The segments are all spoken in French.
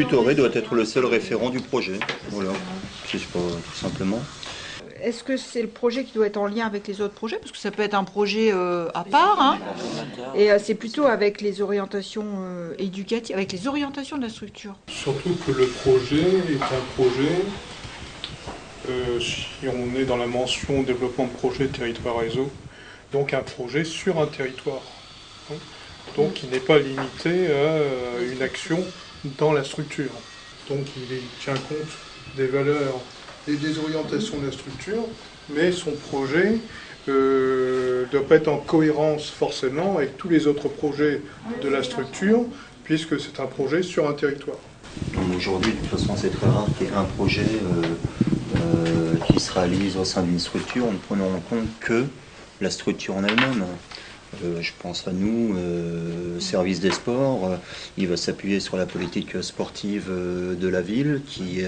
tutoré doit être le seul référent du projet. Voilà, c'est pas tout simplement. Est-ce que c'est le projet qui doit être en lien avec les autres projets? Parce que ça peut être un projet à part, hein. Et c'est plutôt avec les orientations éducatives, avec les orientations de la structure. Surtout que le projet est un projet, si on est dans la mention développement de projet territoire réseau, donc un projet sur un territoire. Donc il n'est pas limité à une action dans la structure. Donc il tient compte des valeurs et des orientations de la structure, mais son projet ne doit pas être en cohérence forcément avec tous les autres projets de la structure, puisque c'est un projet sur un territoire. Aujourd'hui, de toute façon, c'est très rare qu'il y ait un projet qui se réalise au sein d'une structure en ne prenant en compte que la structure en elle-même. Je pense à nous, service des sports, il va s'appuyer sur la politique sportive de la ville qui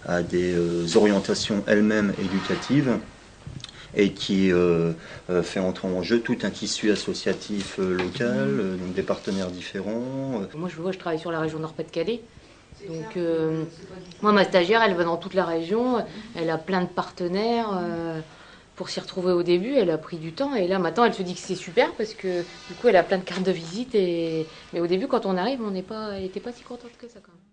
a des orientations elles-mêmes éducatives et qui fait entrer en jeu tout un tissu associatif local, donc des partenaires différents. Moi je travaille sur la région Nord-Pas-de-Calais. Donc moi ma stagiaire elle va dans toute la région, elle a plein de partenaires. Pour s'y retrouver au début, elle a pris du temps et là maintenant elle se dit que c'est super parce que du coup elle a plein de cartes de visite mais au début quand on arrive elle n'était pas si contente que ça quand même.